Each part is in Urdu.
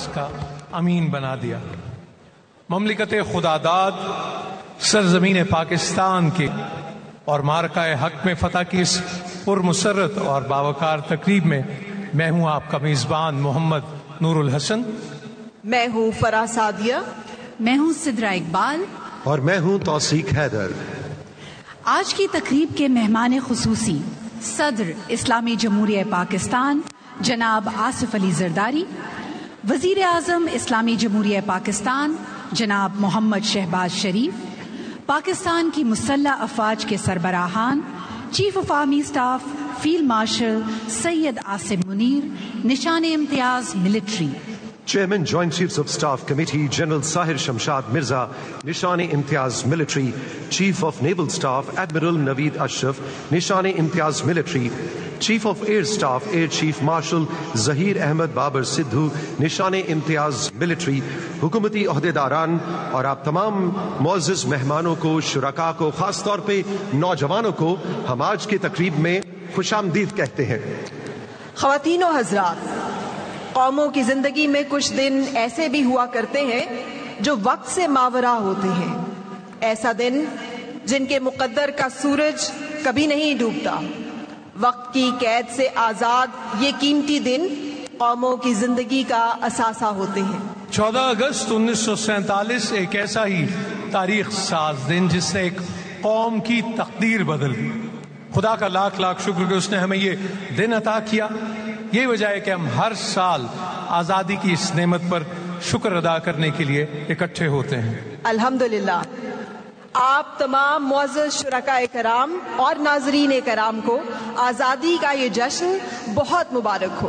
اس کا امین بنا دیا۔ مملکت خداداد سرزمین پاکستان کے اور مارکہ حق میں فتح کی اس پرمسرت اور باوقار تقریب میں میں ہوں آپ کا میزبان محمد نور الحسن، میں ہوں فرح سعدیہ، میں ہوں سدرا اقبال، اور میں ہوں توثیق حیدر۔ آج کی تقریب کے مہمان خصوصی صدر اسلامی جمہوریہ پاکستان جناب آصف علی زرداری، وزیر اعظم اسلامی جمہوریہ پاکستان جناب محمد شہباز شریف، پاکستان کی مسلح افواج کے سربراہان، chief of army staff field marshal Syed Asim Munir, Nishan Imtiaz military, chairman joint chiefs of staff committee general Sahir Shamshad Mirza, Nishan Imtiaz military, chief of naval staff admiral Naveed Ashraf, Nishan Imtiaz military, chief of air staff air chief marshal Zaheer Ahmed Babar Sidhu, Nishan Imtiaz military, حکومتی عہدیداران اور آپ تمام معزز مہمانوں کو، شرکاء کو، خاص طور پہ نوجوانوں کو ہم آج کی تقریب میں خوش آمدید کہتے ہیں۔ خواتین و حضرات، قوموں کی زندگی میں کچھ دن ایسے بھی ہوا کرتے ہیں جو وقت سے ماورا ہوتے ہیں، ایسا دن جن کے مقدر کا سورج کبھی نہیں ڈوبتا۔ وقت کی قید سے آزاد یہ قیمتی دن قوموں کی زندگی کا اثاثہ ہوتے ہیں۔ 14 اگست 1947 ایک ایسا ہی تاریخ ساز دن جس نے ایک قوم کی تقدیر بدل دی۔ خدا کا لاکھ لاکھ شکر کہ اس نے ہمیں یہ دن عطا کیا۔ یہی وجہ ہے کہ ہم ہر سال آزادی کی اس نعمت پر شکر ادا کرنے کے لیے اکٹھے ہوتے ہیں۔ الحمدللہ، آپ تمام معزز شرکاء کرام اور ناظرین کرام کو آزادی کا یہ جشن بہت مبارک ہو۔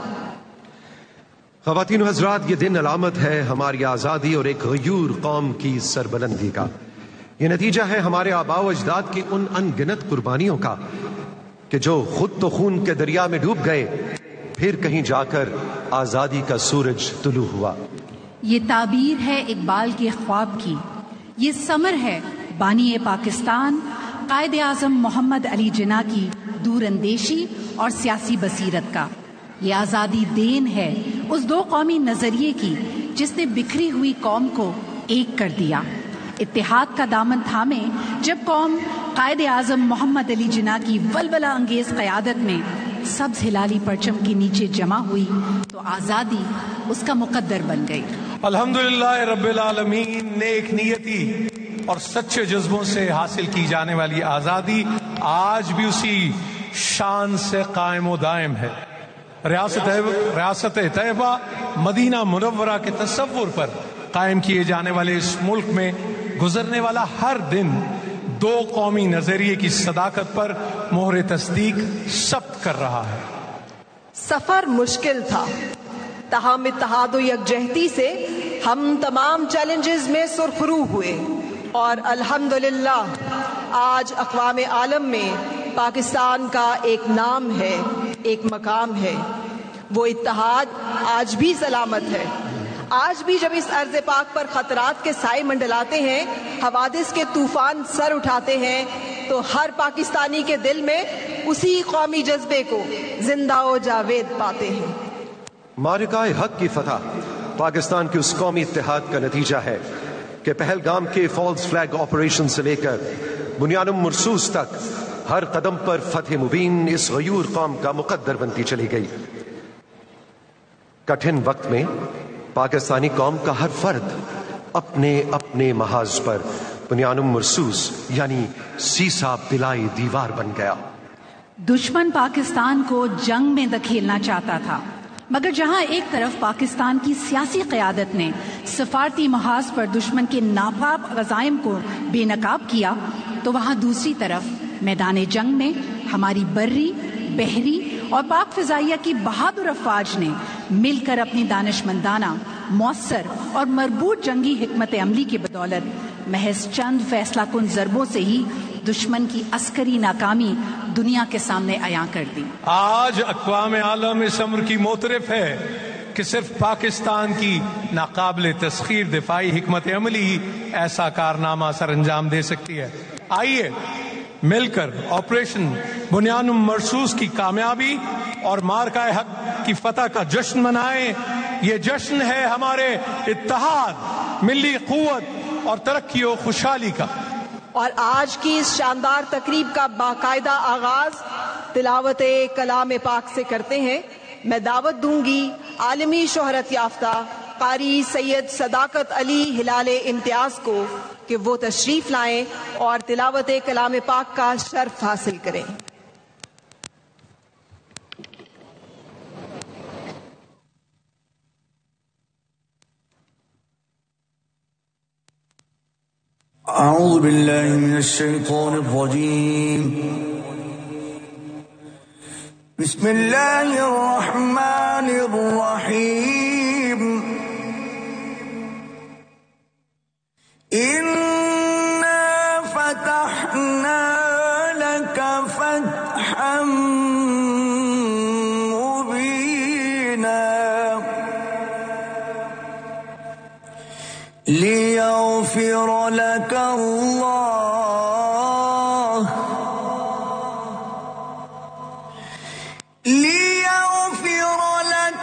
خواتین و حضرات، یہ دن علامت ہے ہماری آزادی اور ایک غیور قوم کی سربلندی کا۔ یہ نتیجہ ہے ہمارے آباء و اجداد کی ان ان گنت قربانیوں کا کہ جو خود تو خون کے دریا میں ڈوب گئے، پھر کہیں جا کر آزادی کا سورج طلوع ہوا۔ یہ تعبیر ہے اقبال کے خواب کی، یہ ثمر ہے بانی پاکستان قائد اعظم محمد علی جناح کی دور اندیشی اور سیاسی بصیرت کا۔ یہ آزادی دین ہے اس دو قومی نظریے کی جس نے بکھری ہوئی قوم کو ایک کر دیا۔ اتحاد کا دامن تھامے جب قوم قائد اعظم محمد علی جناح کی ولولہ انگیز قیادت میں سبز ہلالی پرچم کے نیچے جمع ہوئی تو آزادی اس کا مقدر بن گئی۔ الحمدللہ رب العالمین، نیک نیتی اور سچے جذبوں سے حاصل کی جانے والی آزادی آج بھی اسی شان سے قائم و دائم ہے۔ ریاست طیبہ مدینہ منورہ کے تصور پر قائم کیے جانے والے اس ملک میں گزرنے والا ہر دن دو قومی نظریے کی صداقت پر مہر تصدیق ثبت کر رہا ہے۔ سفر مشکل تھا، تاہم اتحاد و یکجہتی سے ہم تمام چیلنجز میں سرخرو ہوئے، اور الحمدللہ آج اقوام عالم میں پاکستان کا ایک نام ہے، ایک مقام ہے۔ وہ اتحاد آج بھی سلامت ہے۔ آج بھی جب اس ارض پاک پر خطرات کے سائے منڈلاتے ہیں، حوادث کے طوفان سر اٹھاتے ہیں، تو ہر پاکستانی کے دل میں اسی قومی جذبے کو زندہ و جاوید پاتے ہیں۔ مارکہ حق کی فتح پاکستان کے اس قومی اتحاد کا نتیجہ ہے کہ پہلگام کے فالز فلیگ آپریشن سے لے کر بنیاد مرصوص تک ہر قدم پر فتح مبین اس غیور قوم کا مقدر بنتی چلی گئی۔ کٹھن وقت میں پاکستانی قوم کا ہر فرد اپنے اپنے محاذ پر بنیاد مرصوص یعنی سیسا پلائی دیوار بن گیا۔ دشمن پاکستان کو جنگ میں دھکیلنا چاہتا تھا، مگر جہاں ایک طرف پاکستان کی سیاسی قیادت نے سفارتی محاذ پر دشمن کے ناپاک عزائم کو بے نقاب کیا، تو وہاں دوسری طرف میدان جنگ میں ہماری بری، بحری اور پاک فضائیہ کی بہادر افواج نے مل کر اپنی دانشمندانہ، مؤثر اور مربوط جنگی حکمت عملی کی بدولت محض چند فیصلہ کن ضربوں سے ہی دشمن کی عسکری ناکامی دنیا کے سامنے عیاں کر دی۔ آج اقوام عالم اس امر کی معترف ہے کہ صرف پاکستان کی ناقابل تسخیر دفاعی حکمت عملی ہی ایسا کارنامہ سر انجام دے سکتی ہے۔ آئیے مل کر آپریشن بنیاد مرصوص کی کامیابی اور مارکہ حق کی فتح کا جشن منائیں یہ جشن ہے ہمارے اتحاد، ملی قوت اور ترقی و خوشحالی کا۔ اور آج کی اس شاندار تقریب کا باقاعدہ آغاز تلاوت کلام پاک سے کرتے ہیں۔ میں دعوت دوں گی عالمی شہرت یافتہ قاری سید صداقت علی ہلال امتیاز کو کہ وہ تشریف لائیں اور تلاوت کلام پاک کا شرف حاصل کریں۔ اعوذ باللہ من الشیطان الرجیم، بسم اللہ الرحمن الرحیم، انا فتحنا لک فتحا مبینا لیغفر لك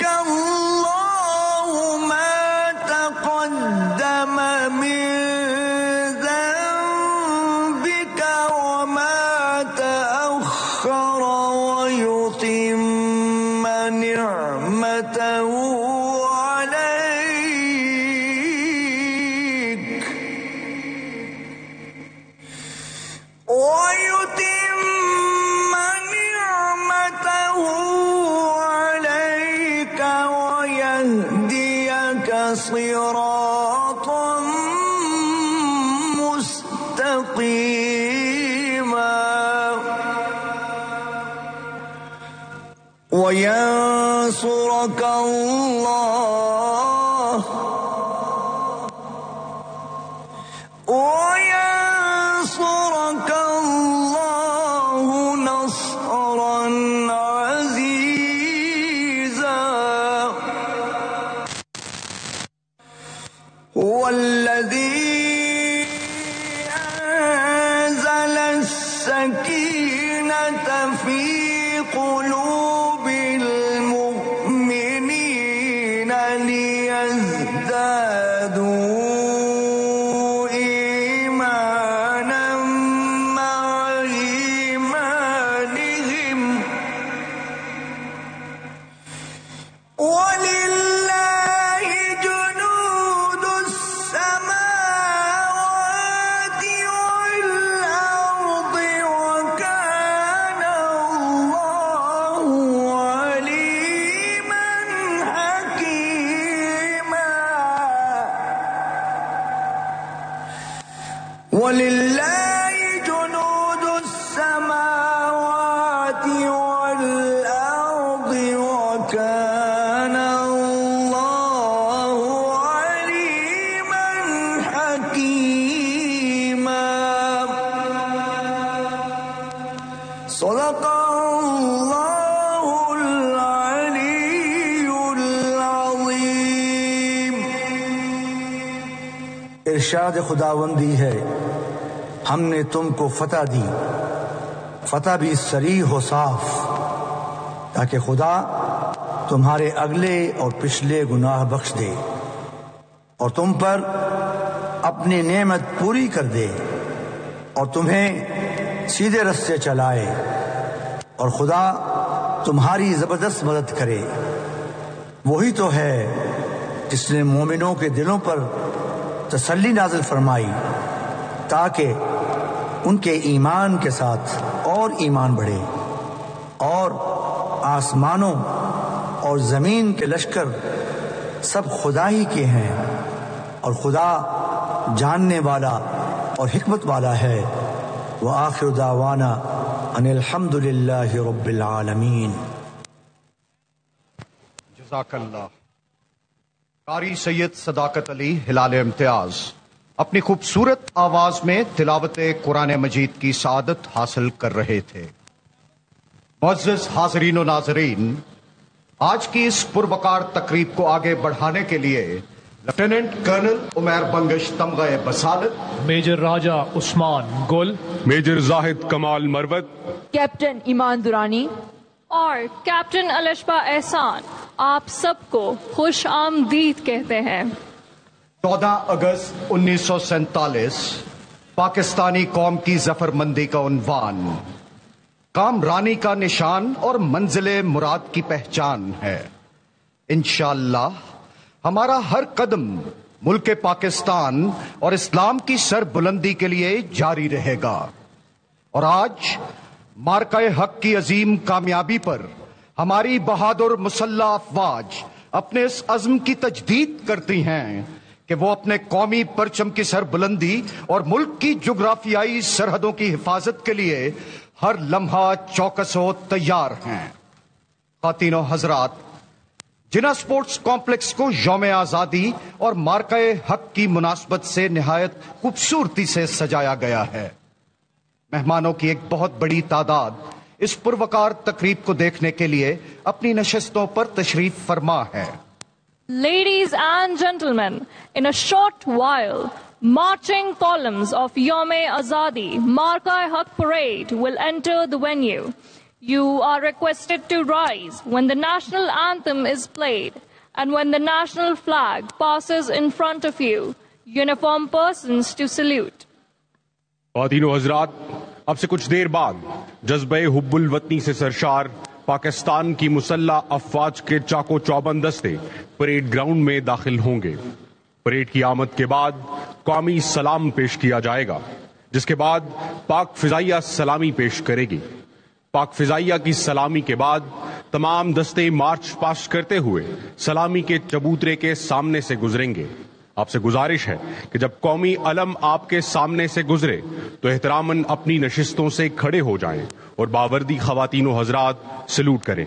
الله ما تقدم من ذنبك وما تأخر ويتم نعمته صراطا مستقيما وينصرك الله نصرا عزيزا والذي أنزل السكينة في قلوب المؤمنين ليزدادوا إيمانا مع إيمانهم ولله جنود السماوات والأرض وكان الله عليما حكيما صدق الله العلي العظيم۔ ارشاد خداوندی ہے، ہم نے تم کو فتح دی، فتح بھی صریح و صاف، تاکہ خدا تمہارے اگلے اور پچھلے گناہ بخش دے اور تم پر اپنی نعمت پوری کر دے اور تمہیں سیدھے رستے چلائے، اور خدا تمہاری زبردست مدد کرے۔ وہی تو ہے جس نے مومنوں کے دلوں پر تسلی نازل فرمائی تاکہ ان کے ایمان کے ساتھ اور ایمان بڑھے، اور آسمانوں اور زمین کے لشکر سب خدا ہی کے ہیں، اور خدا جاننے والا اور حکمت والا ہے۔ وآخر دعوانا ان الحمد للہ رب العالمین۔ جزاک اللہ۔ قاری سید صداقت علی ہلال امتیاز اپنی خوبصورت آواز میں تلاوت قرآن مجید کی سعادت حاصل کر رہے تھے۔ معزز حاضرین و ناظرین، آج کی اس پروقار تقریب کو آگے بڑھانے کے لیے لیفٹیننٹ کرنل عمیر بنگش تمغہ بصالت، میجر راجہ عثمان گل، میجر زاہد کمال مروت، کیپٹن ایمان دورانی اور کیپٹن الشبہ احسان آپ سب کو خوش آمدید کہتے ہیں۔ 14 اگست 1947 پاکستانی قوم کی ظفر مندی کا عنوان، کامرانی کا نشان اور منزل مراد کی پہچان ہے۔ انشاءاللہ ہمارا ہر قدم ملک پاکستان اور اسلام کی سر بلندی کے لیے جاری رہے گا، اور آج مارکہ حق کی عظیم کامیابی پر ہماری بہادر مسلح افواج اپنے اس عزم کی تجدید کرتی ہیں کہ وہ اپنے قومی پرچم کی سر بلندی اور ملک کی جغرافیائی سرحدوں کی حفاظت کے لیے ہر لمحہ چوکس و تیار ہیں۔ خواتین و حضرات، جناح اسپورٹس کمپلیکس کو یوم آزادی اور مارکہ حق کی مناسبت سے نہایت خوبصورتی سے سجایا گیا ہے۔ مہمانوں کی ایک بہت بڑی تعداد اس پروقار تقریب کو دیکھنے کے لیے اپنی نشستوں پر تشریف فرما ہے۔ Ladies and gentlemen, in a short while, marching columns of Yom-e-Azadi Marka-e-Haq Parade will enter the venue. You are requested to rise when the national anthem is played and when the national flag passes in front of you. Uniformed persons to salute. خواتین و حضرات، اب سے کچھ دیر بعد جذبہ حب الوطنی سے سرشار پاکستان کی مسلح افواج کے چاقو چوبند دستے پریڈ گراؤنڈ میں داخل ہوں گے۔ پریڈ کی آمد کے بعد قومی سلام پیش کیا جائے گا، جس کے بعد پاک فضائیہ سلامی پیش کرے گی۔ پاک فضائیہ کی سلامی کے بعد تمام دستے مارچ پاسٹ کرتے ہوئے سلامی کے چبوترے کے سامنے سے گزریں گے۔ آپ سے گزارش ہے کہ جب قومی علم آپ کے سامنے سے گزرے تو احتراماً اپنی نشستوں سے کھڑے ہو جائیں اور باوردی خواتین و حضرات سلوٹ کریں۔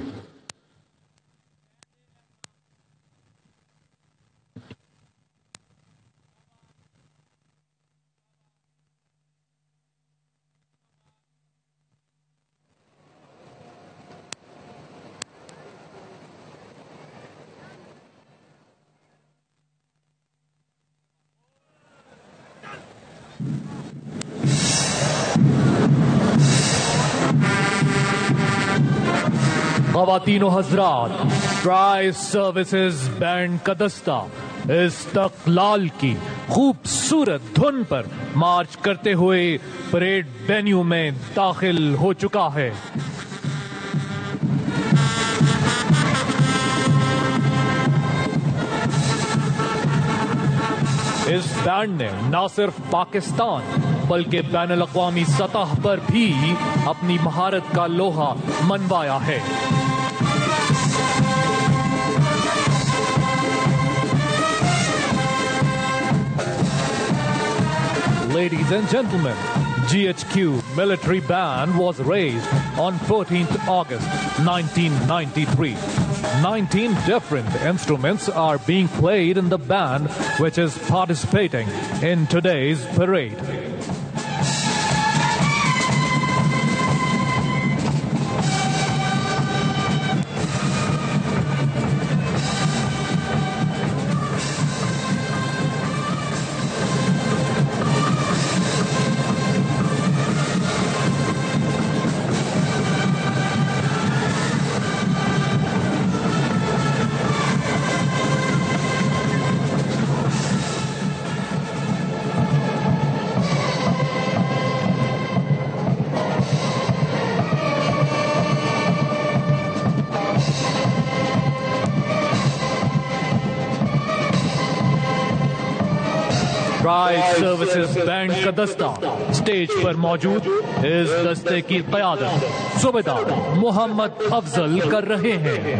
خواتین و حضرات، ٹرائی سروسز بینڈ کا دستہ استقلال کی خوبصورت دھن پر مارچ کرتے ہوئے پریڈ وینیو میں داخل ہو چکا ہے۔ اس بینڈ نے نہ صرف پاکستان بلکہ بین الاقوامی سطح پر بھی اپنی مہارت کا لوہا منوایا ہے۔ Ladies and gentlemen, GHQ military band was raised on 14th August 1993. 19 different instruments are being played in the band which is participating in today's parade. Tri services band کا دستہ اسٹیج پر موجود اس دستے کی قیادت صوبیدار محمد افضل کر رہے ہیں۔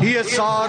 DSR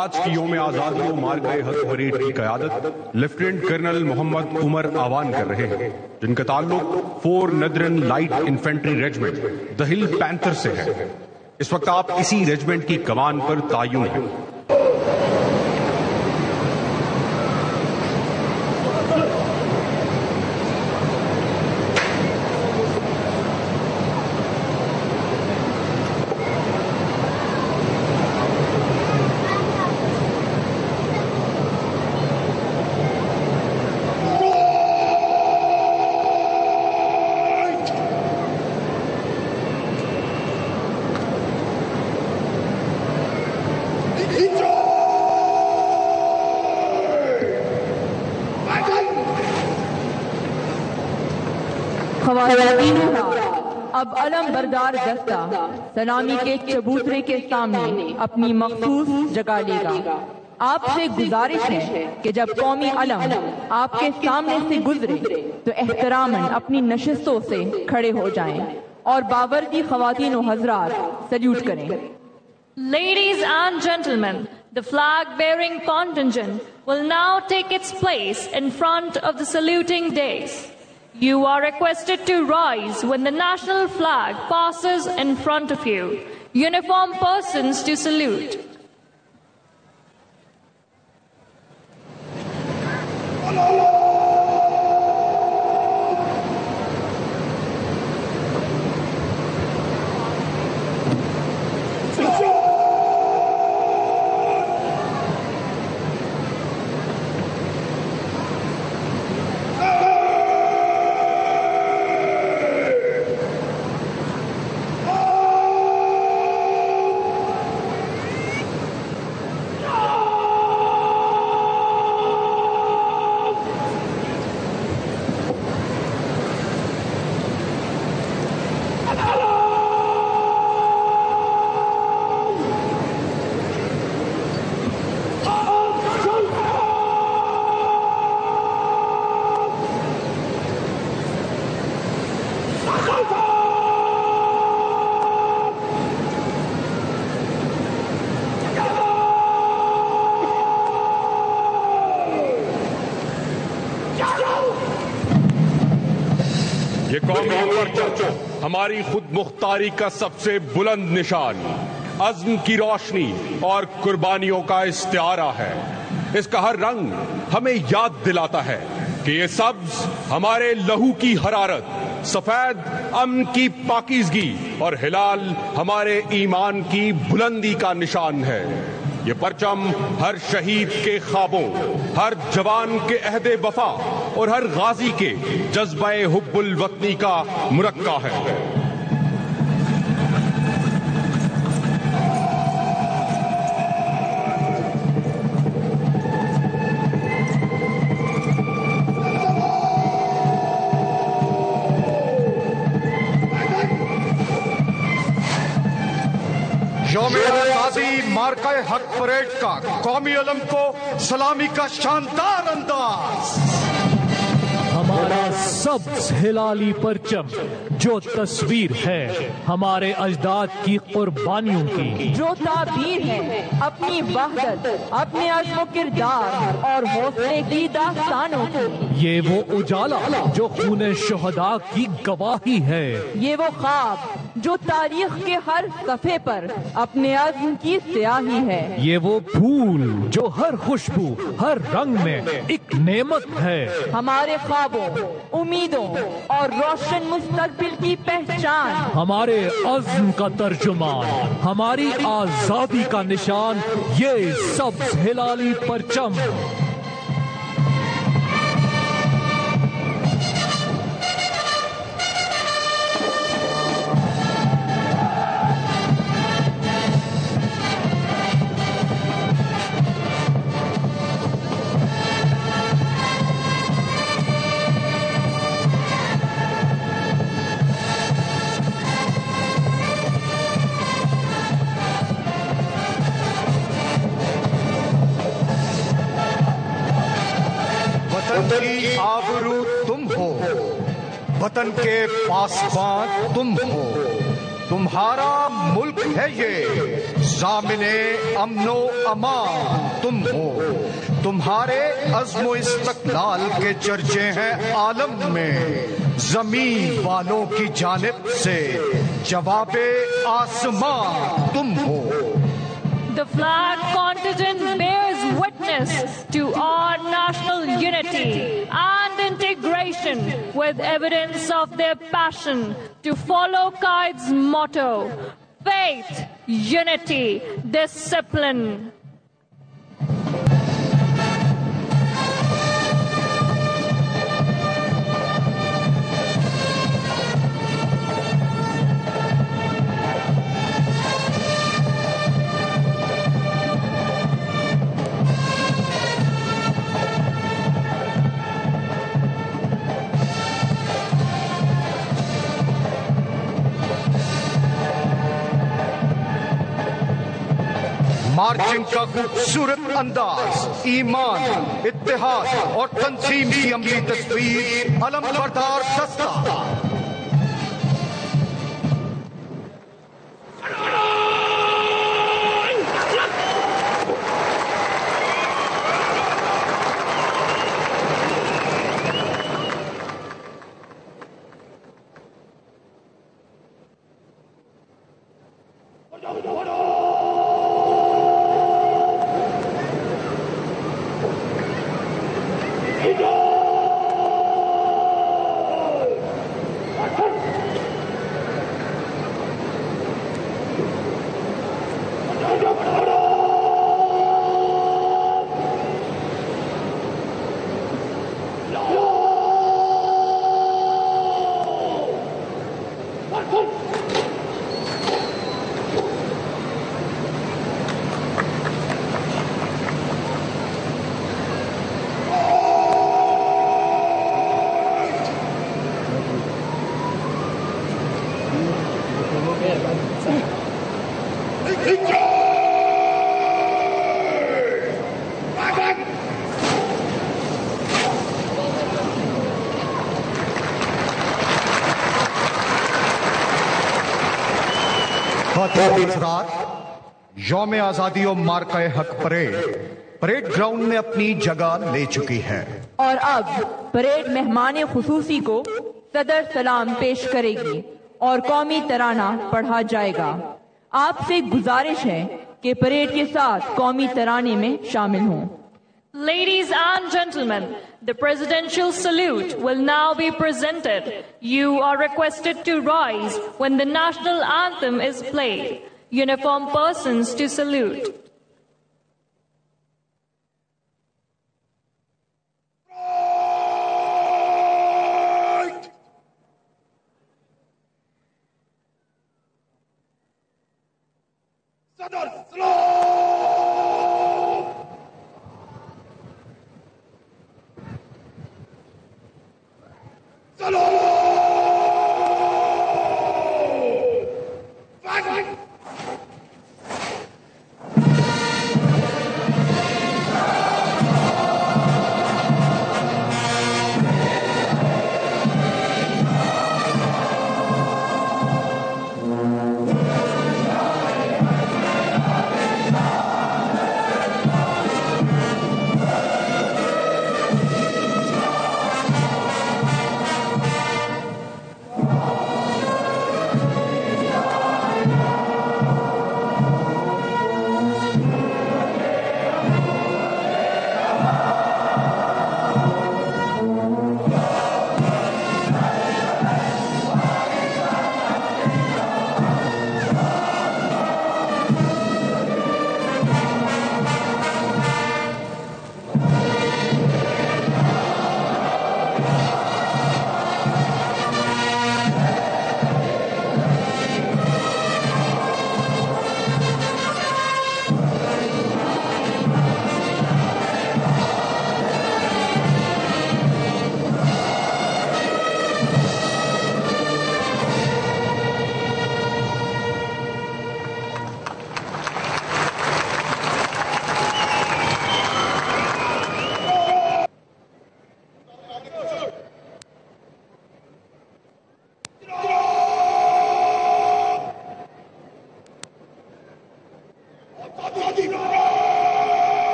آج کی یوم آزادی و مارکہ حق پریڈ کی قیادت لیفٹیننٹ کرنل محمد عمر آوان کر رہے ہیں، جن کا تعلق 4 ندرن لائٹ انفینٹری ریجمنٹ دی ہل پینتھر سے ہے۔ اس وقت آپ اسی ریجمنٹ کی کمان پر تعین ہیں۔ اب علم بردار دستہ سلامی کے چبوترے کے سامنے اپنی مخصوص جگہ لے گا۔ آپ سے گزارش ہے کہ جب قومی علم آپ کے سامنے سے گزرے تو احتراماً اپنی نشستوں سے کھڑے ہو جائیں اور باوردی خواتین و حضرات سلیوٹ کریں۔ Ladies and gentlemen, the flag-bearing contingent will now take its place in front of the saluting dais. You are requested to rise when the national flag passes in front of you. Uniformed persons to salute. یہ قومی پرچم ہماری خود مختاری کا سب سے بلند نشان، عزم کی روشنی اور قربانیوں کا استعارہ ہے۔ اس کا ہر رنگ ہمیں یاد دلاتا ہے کہ یہ سبز ہمارے لہو کی حرارت، سفید امن کی پاکیزگی اور ہلال ہمارے ایمان کی بلندی کا نشان ہے۔ یہ پرچم ہر شہید کے خوابوں، ہر جوان کے عہد وفا اور ہر غازی کے جذبہ حب الوطنی کا مرقع ہے۔ یوم آزادی مارکہ حق پریڈ کا قومی علم کو سلامی کا شاندار انداز۔ ہمارے ہمارا سبز ہلالی پرچم جو تصویر ہے ہمارے اجداد کی قربانیوں کی، جو تعبیر ہے اپنی وحدت، اپنے عزم و کردار اور حوصلے کی داستانوں کی، یہ وہ اجالا جو خون شہداء کی گواہی ہے، یہ وہ خواب جو تاریخ کے ہر صفحے پر اپنے عزم کی سیاہی ہے، یہ وہ پھول جو ہر خوشبو ہر رنگ میں ایک نعمت ہے، ہمارے خوابوں، امیدوں اور روشن مستقبل کی پہچان، ہمارے عزم کا ترجمان، ہماری آزادی کا نشان، یہ سبز ہلالی پرچم۔ وطن کی آبرو تم ہو، وطن کے پاسبان تم ہو، تمہارا ملک ہے یہ، ضامن امن و امان تم ہو، تمہارے عزم و استقلال کے چرچے ہیں عالم میں، زمین والوں کی جانب سے جواب آسمان تم ہو۔ The flag contingent bears witness to our national unity and integration with evidence of their passion to follow Qaid's motto, faith, unity, discipline. Marching کا خوبصورت انداز، ایمان، اتحاد اور تنظیم کی عملی تصویر، علم بردار دستہ۔ یوم آزادی و مارکہ حق پریڈ گراؤنڈ میں اپنی جگہ لے چکی ہے، اور اب پریڈ مہمان خصوصی کو صدر سلام پیش کرے گی اور قومی ترانہ پڑھا جائے گا۔ آپ سے گزارش ہے کہ پریڈ کے ساتھ قومی ترانے میں شامل ہوں۔ Ladies and gentlemen, the presidential salute will now be presented. You are requested to rise when the national anthem is played. Uniformed persons to salute.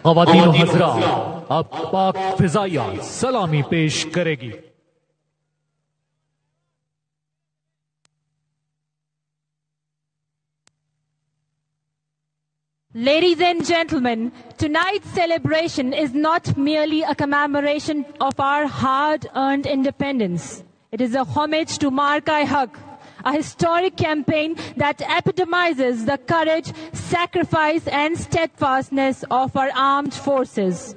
خواتین و حضرات، اب پاک فضائیہ سلامی پیش کرے گی. Ladies and gentlemen, tonight's celebration is not merely a commemoration of our hard-earned independence. It is a homage to Marka-e-Haq, a historic campaign that epitomizes the courage, sacrifice, and steadfastness of our armed forces.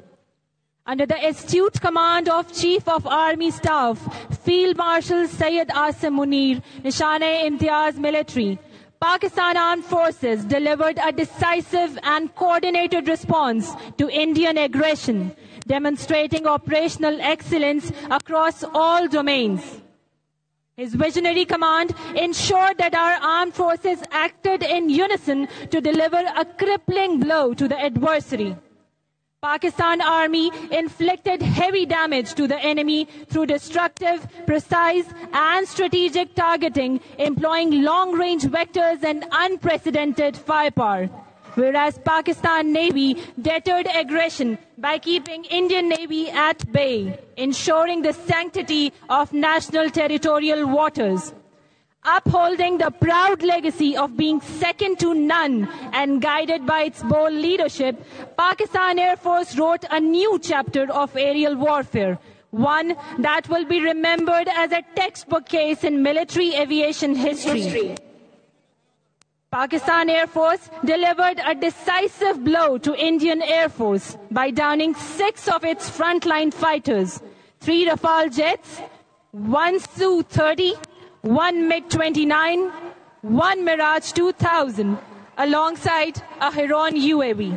Under the astute command of Chief of Army Staff, Field Marshal Syed Asim Munir, Nishan-e-Imtiaz Military, Pakistan Armed Forces delivered a decisive and coordinated response to Indian aggression, demonstrating operational excellence across all domains. His visionary command ensured that our armed forces acted in unison to deliver a crippling blow to the adversary. Pakistan Army inflicted heavy damage to the enemy through destructive, precise, and strategic targeting, employing long-range vectors and unprecedented firepower. Whereas Pakistan Navy deterred aggression by keeping Indian Navy at bay, ensuring the sanctity of national territorial waters. Upholding the proud legacy of being second to none and guided by its bold leadership, Pakistan Air Force wrote a new chapter of aerial warfare, one that will be remembered as a textbook case in military aviation history. Pakistan Air Force delivered a decisive blow to Indian Air Force by downing 6 of its frontline fighters, 3 Rafale jets, 1 Su-30, 1 MiG-29, 1 Mirage 2000, alongside a Heron UAV.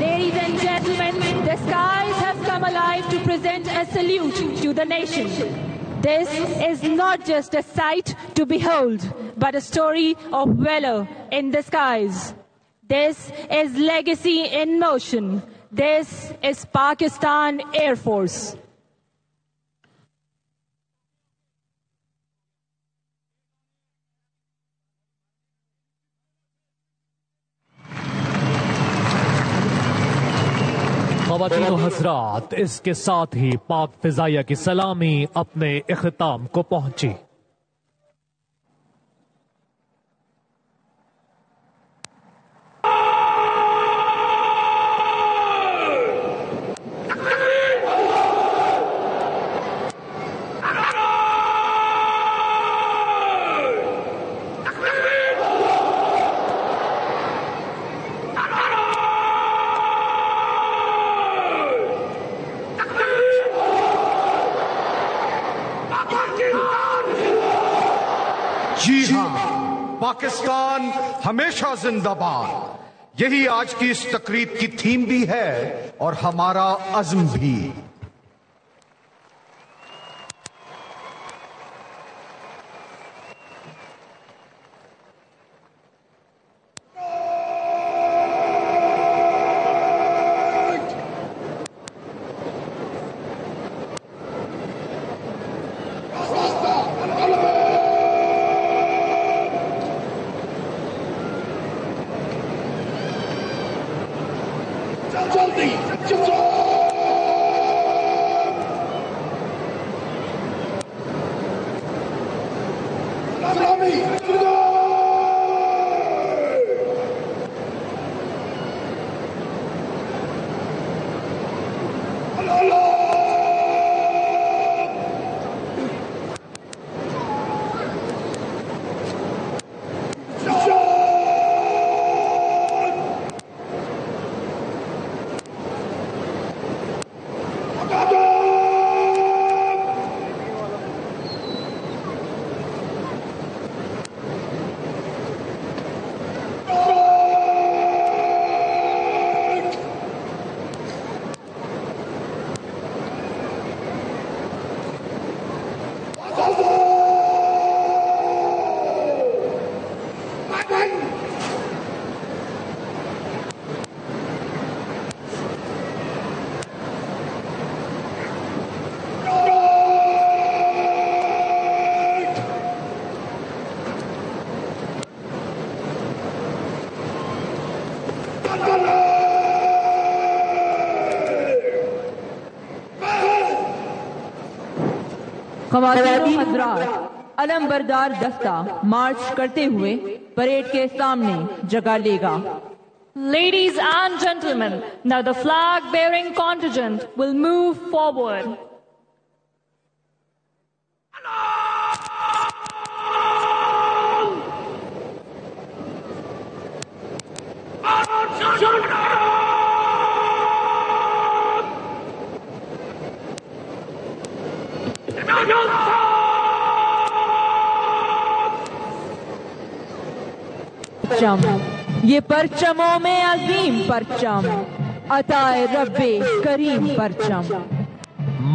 Ladies and gentlemen, the skies have come alive to present a salute to the nation. This is not just a sight to behold, but a story of valor in the skies. This is legacy in motion. This is Pakistan Air Force. خواتین و حضرات، اس کے ساتھ ہی پاک فضائیہ کی سلامی اپنے اختتام کو پہنچی۔ جی ہاں، پاکستان ہمیشہ زندہ باد، یہی آج کی اس تقریب کی تھیم بھی ہے اور ہمارا عزم بھی۔ خواتین و حضرات، علم بردار دستہ مارچ کرتے ہوئے پریڈ کے سامنے جگہ لے گا۔ Ladies and gentlemen, now the flag-bearing contingent will move forward. پرچم، یہ پرچموں میں عظیم پرچم، عطائے رب کریم پرچم۔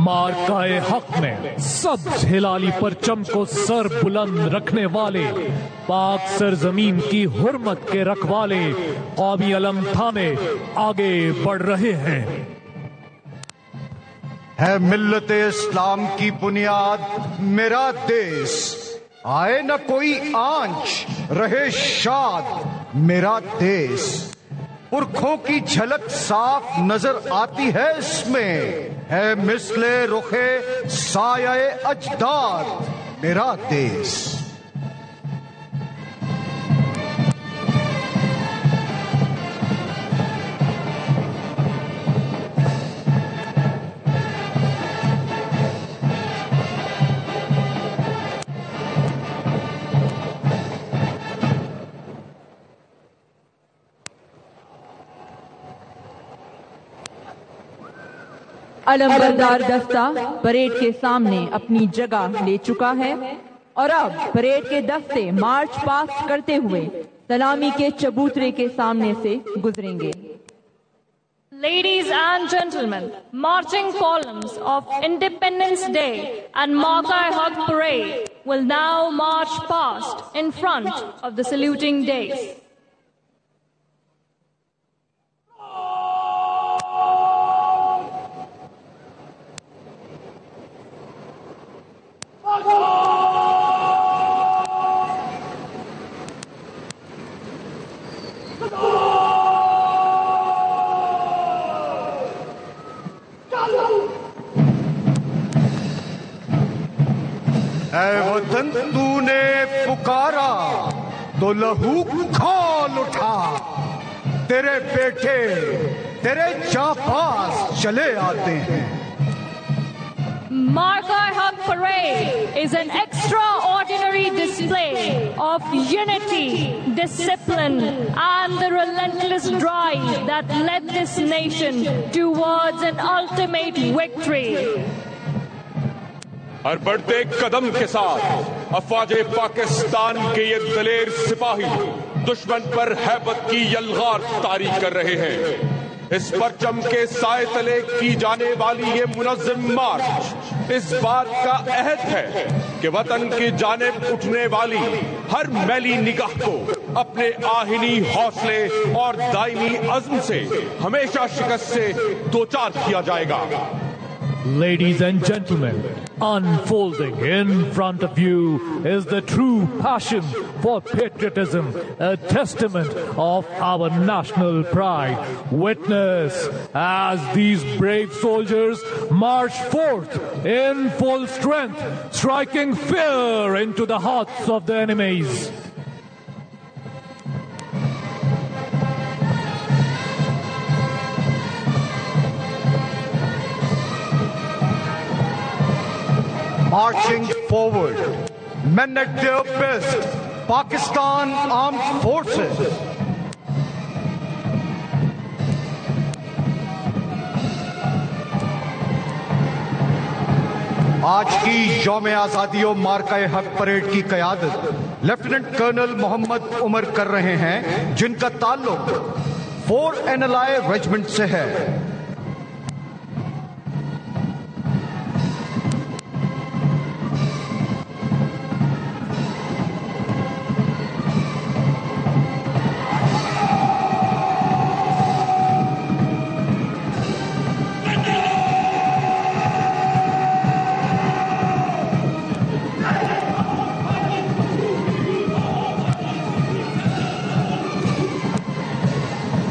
مارکائے حق میں سبز ہلالی پرچم کو سر بلند رکھنے والے، پاک سرزمین کی حرمت کے رکھوالے قومی علم تھامے آگے بڑھ رہے ہیں۔ ہے ملت اسلام کی بنیاد میرا دیس، آئے نہ کوئی آنچ رہے شاد میرا دیس۔ پرکھوں کی جھلک صاف نظر آتی ہے اس میں، ہے مثل رخے سایہ اجداد میرا دیس۔ علم بردار دستہ پریڈ کے سامنے اپنی جگہ لے چکا ہے اور اب پریڈ کے دستے مارچ پاس کرتے ہوئے سلامی کے چبوترے کے سامنے سے گزریں گے۔ Ladies and gentlemen, marching columns of Independence Day and Markai-Haq Parade will now march past in front of the saluting dais. اے وطن تو نے پکارا تو لہو کھول اٹھا، تیرے بیٹے تیرے جانباز چلے آتے ہیں۔ Markai Haq Parade is an extraordinary display of unity, discipline, and the relentless drive that led this nation towards an ultimate victory. ہر بڑھتے قدم کے ساتھ افواج پاکستان کے یہ دلیر سپاہی دشمن پر ہیبت کی یلغار طاری کر رہے ہیں۔ اس پرچم کے سائے تلے کی جانے والی یہ منظم مارچ اس بات کا عہد ہے کہ وطن کی جانب اٹھنے والی ہر میلی نگاہ کو اپنے آہنی حوصلے اور دائمی عزم سے ہمیشہ شکست سے دوچار کیا جائے گا۔ Ladies and gentlemen, unfolding in front of you is the true passion for patriotism, a testament of our national pride. Witness as these brave soldiers march forth in full strength, striking fear into the hearts of the enemies. Marching forward, men at their best, Pakistan Armed Forces. آج کی یوم آزادی و مارکہ حق پریڈ کی قیادت لیفٹیننٹ کرنل محمد عمر کر رہے ہیں، جن کا تعلق 4 NLI ریجمنٹ سے ہے۔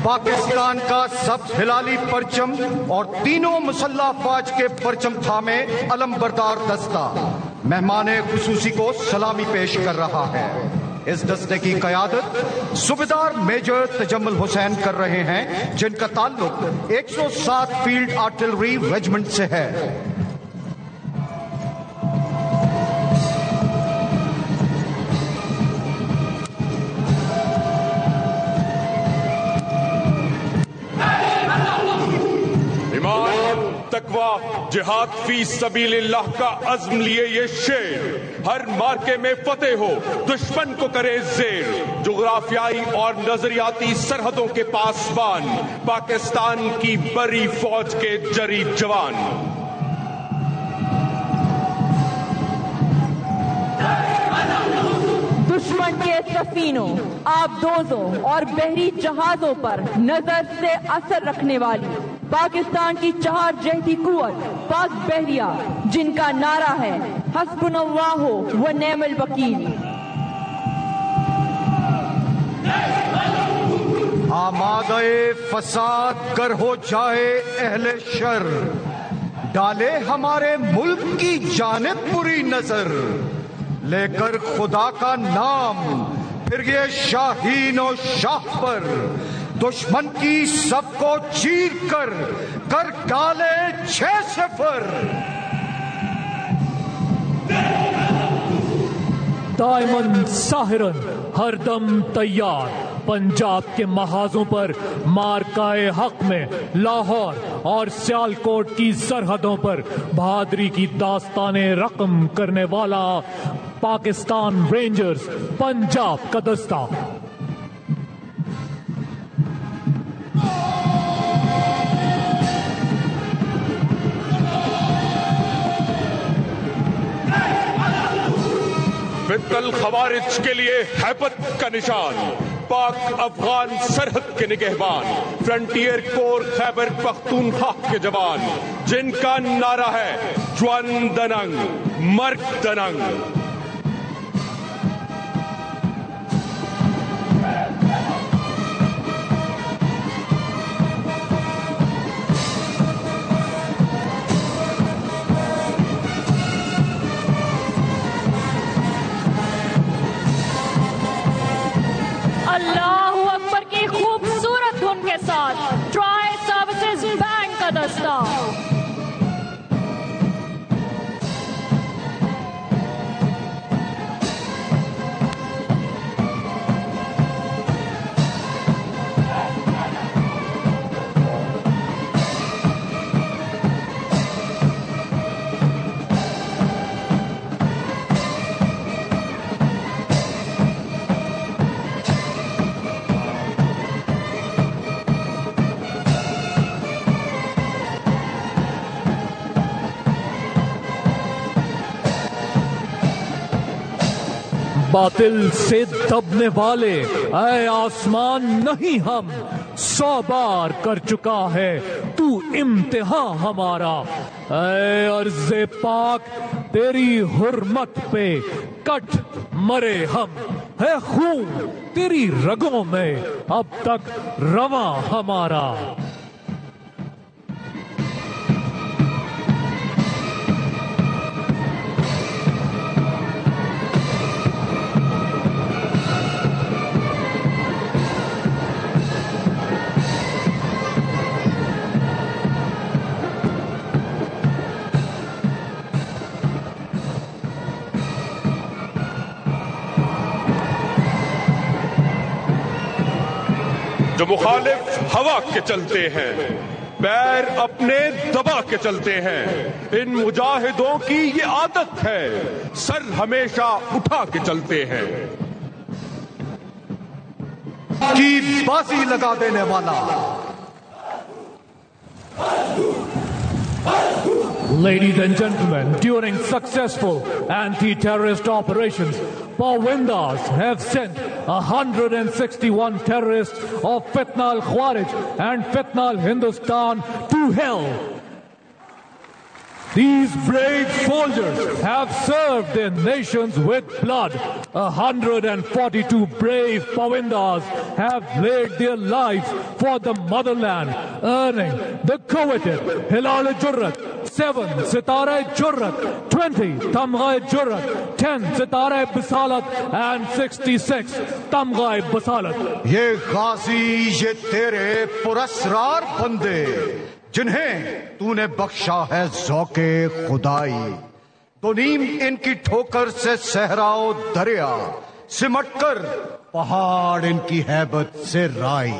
پاکستان کا سبز ہلالی پرچم اور تینوں مسلح افواج کے پرچم تھامے علم بردار دستہ مہمان خصوصی کو سلامی پیش کر رہا ہے۔ اس دستے کی قیادت صوبیدار میجر تجمل حسین کر رہے ہیں، جن کا تعلق 107 فیلڈ آرٹلری ریجمنٹ سے ہے۔ تقوی جہاد فی سبیل اللہ کا عزم لیے یہ شیر ہر مارکے میں فتح ہو، دشمن کو کرے زیر، جغرافیائی اور نظریاتی سرحدوں کے پاسبان، پاکستان کی بری فوج کے جری جوان۔ دشمن کے سفینوں، آبدوزوں اور بحری جہازوں پر نظر سے اثر رکھنے والی پاکستان کی 4 جہتی قوت پاک بحریہ، جن کا نعرہ ہے حسبنا اللہ و نعم الوکیل۔ آمادہ فساد گر ہو جائے اہل شر، ڈالے ہمارے ملک کی جانب بری نظر، لے کر خدا کا نام پھر یہ شاہین و شاہ پر، دشمن کی سب کو چیر کر ڈالے 6-0۔ دائمن ساہرن ہر دم تیار، پنجاب کے محاذوں پر مارکائے حق میں لاہور اور سیالکوٹ کی سرحدوں پر بہادری کی داستانیں رقم کرنے والا پاکستان رینجرز پنجاب کا دستہ۔ فتنة الخوارج کے لیے ہیبت کا نشان، پاک افغان سرحد کے نگہبان، فرنٹیئر کور خیبر پختونخوا کے جوان، جن کا نعرہ ہے جوان دننگ مرگ دننگ۔ اللہ اکبر کی خوبصورت دھن کے ساتھ ٹرائی سروسز بینڈ کا دستہ. باطل سے دبنے والے اے آسمان نہیں ہم 100 بار کر چکا ہے تو امتحان ہمارا. اے ارض پاک تیری حرمت پہ کٹ مرے ہم, ہے خون تیری رگوں میں اب تک رواں ہمارا. جو مخالف ہوا کے چلتے ہیں, پیر اپنے دبا کے چلتے ہیں, ان مجاہدوں کی یہ عادت ہے, سر ہمیشہ اٹھا کے چلتے ہیں. کی بازی لگا دینے والا. Ladies and gentlemen, during successful anti-terrorist operations, Pawindas have sent 161 terrorists of Fitna al-Khawarij and Fitna al-Hindustan to hell. These brave soldiers have served their nations with blood. 142 brave Pawindas have laid their lives for the motherland, earning the coveted Hilal-e-Jurrat, 7 Sitara-e-Jurrat, 20 Tamgha-e-Jurrat, 10 Sitara-e-Bisalat and 66 Tamgha-e-Bisalat. یہ غازی, یہ تیرے پراسرار بندے جنہیں تو نے بخشا ہے ذوق خدائی, تو نیم ان کی ٹھوکر سے صحرا و دریا, سمٹ کر پہاڑ ان کی ہیبت سے رائی.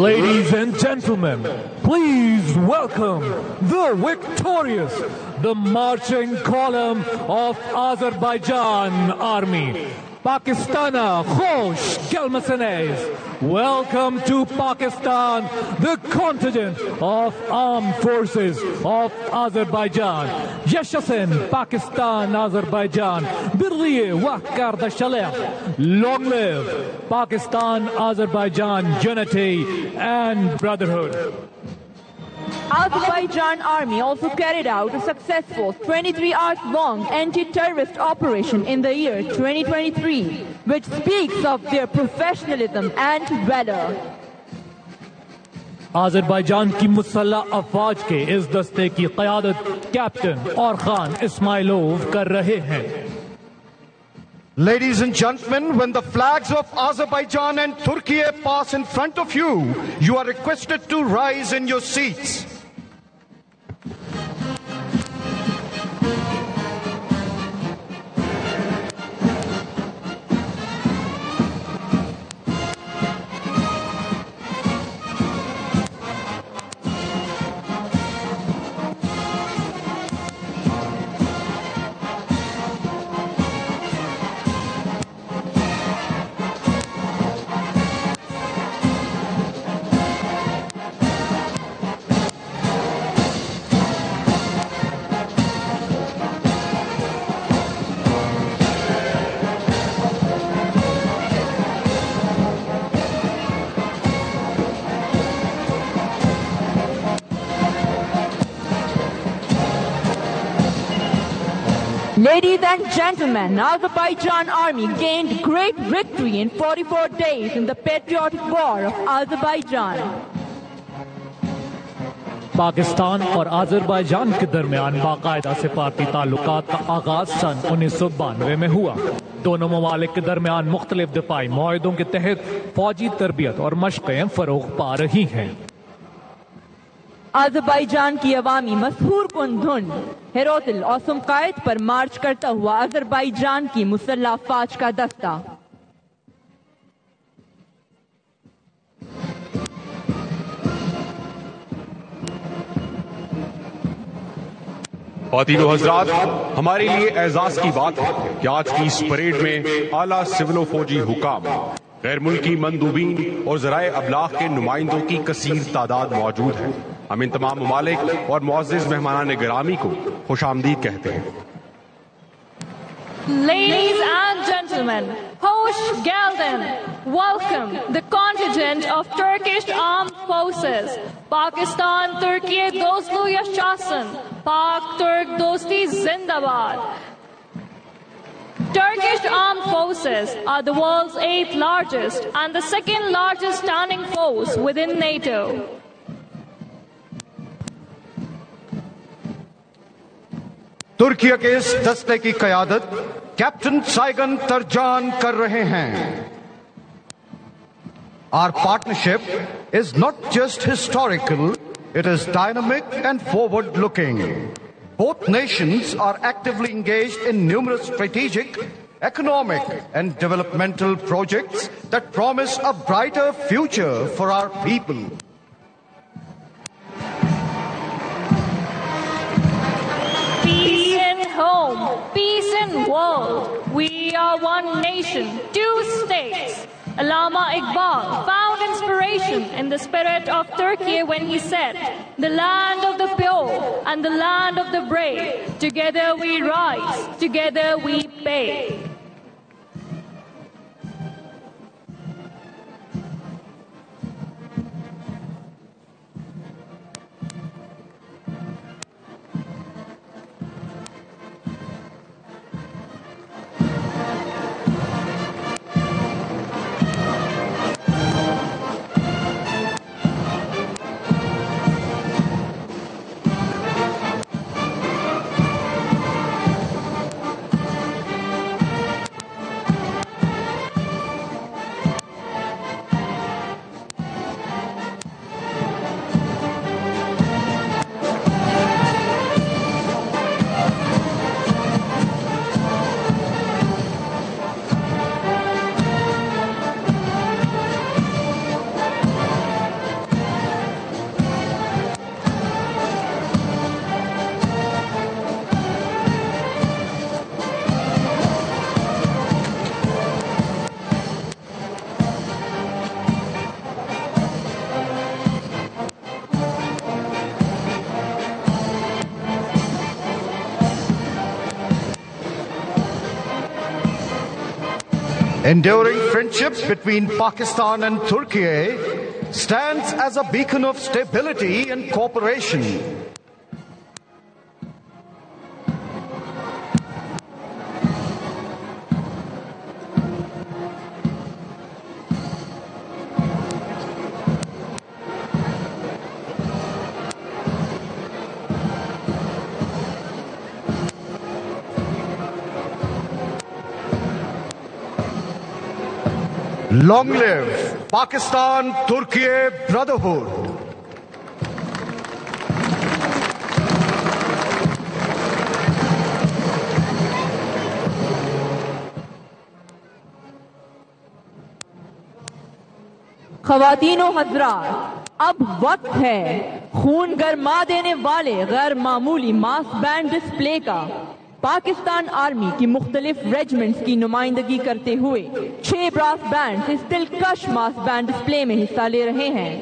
Ladies and gentlemen, please welcome the victorious, the marching column of Azerbaijan Army. Pakistana Khosh Gelmasanez. Welcome to Pakistan, the contingent of Armed Forces of Azerbaijan. Yashasin Pakistan Azerbaijan. Birliye Wahkarda Shaleh. Long live Pakistan Azerbaijan unity and brotherhood. Azerbaijan Army also carried out a successful 23-hour-long anti-terrorist operation in the year 2023, which speaks of their professionalism and valor. Azerbaijan کی مسلح افواج کے اس دستے کی قیادت کیپٹن اورخان اسماعیلوو کر رہے ہیں. Ladies and gentlemen, when the flags of Azerbaijan and Turkey pass in front of you, you are requested to rise in your seats. Ladies and gentlemen, Azerbaijan army gained great victory in 44 days in the patriotic war of Azerbaijan. Pakistan اور آذربائیجان کے درمیان باقاعدہ سفارتی تعلقات کا آغاز سن 1992 میں ہوا. دونوں ممالک کے درمیان مختلف دفاعی معاہدوں کے تحت فوجی تربیت اور مشقیں فروغ پا رہی ہیں. آذربائیجان کی عوامی مسحور کن دھن ہیروتل اور سمقائد پر مارچ کرتا ہوا آذربائیجان کی مسلح افواج کا دستہ. خواتین و حضرات، ہمارے لیے اعزاز کی بات ہے کہ آج کی اس پریڈ میں اعلیٰ سول و فوجی حکام، غیر ملکی مندوبین اور ذرائع ابلاغ کے نمائندوں کی کثیر تعداد موجود ہے. ہم ان تمام ممالک اور معزز مہمانان گرامی کو خوش آمدید کہتے ہیں. Ladies and gentlemen, hoş geldin. Welcome the contingent of Turkish Armed Forces. Pakistan, Turkiye dostluğu yaşasın. Pak-Turk dosti zindabad. Turkish Armed Forces are the world's 8th largest and the 2nd largest standing force within NATO. Türkiye کے اس دستے کی قیادت کیپٹن سائگن ترجان کر رہے ہیں. Our partnership is not just historical, it is dynamic and forward-looking. Both nations are actively engaged in numerous strategic, economic and developmental projects that promise a brighter future for our people. Peace in home, peace in world. We are one nation, 2 states. Allama Iqbal found inspiration in the spirit of Turkey when he said, "The land of the pure and the land of the brave. Together we rise, together we pay." Enduring friendship between Pakistan and Turkey stands as a beacon of stability and cooperation. Long live Pakistan-Turkey brotherhood. خواتین و حضرات، اب وقت ہے خون گرما دینے والے غیر معمولی ماس بینڈ ڈسپلے کا. پاکستان آرمی کی مختلف ریجمنٹس کی نمائندگی کرتے ہوئے 6 براس بینڈز اس دلکش ماس بینڈ ڈسپلے میں حصہ لے رہے ہیں.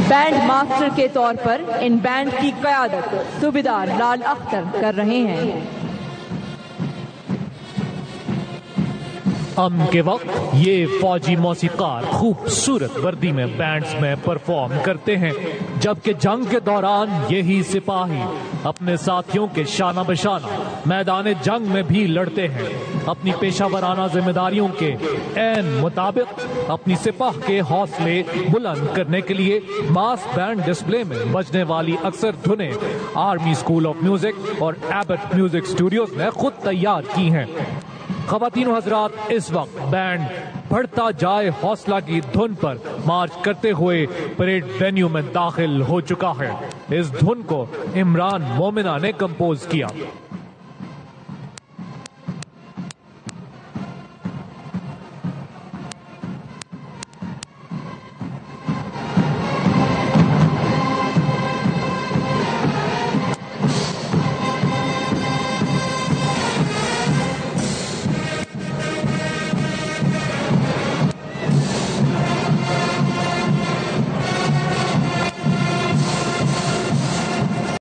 بینڈ ماسٹر کے طور پر ان بینڈ کی قیادت صوبیدار لال اختر کر رہے ہیں. امن کے وقت یہ فوجی موسیقار خوبصورت وردی میں بینڈز میں پرفارم کرتے ہیں، جبکہ جنگ کے دوران یہی سپاہی اپنے ساتھیوں کے شانہ بشانہ میدان جنگ میں بھی لڑتے ہیں، اپنی پیشہ ورانہ ذمہ داریوں کے عین مطابق اپنی سپاہ کے حوصلے بلند کرنے کے لیے ماس بینڈ ڈسپلے میں بجنے والی اکثر دھنیں آرمی اسکول آف میوزک اور ایبٹ میوزک اسٹوڈیوز نے خود تیار کی ہیں۔ خواتین و حضرات، اس وقت بینڈ بڑھتا جائے حوصلہ کی دھن پر مارچ کرتے ہوئے پریڈ وینیو میں داخل ہو چکا ہے۔ اس دھن کو عمران مومنہ نے کمپوز کیا۔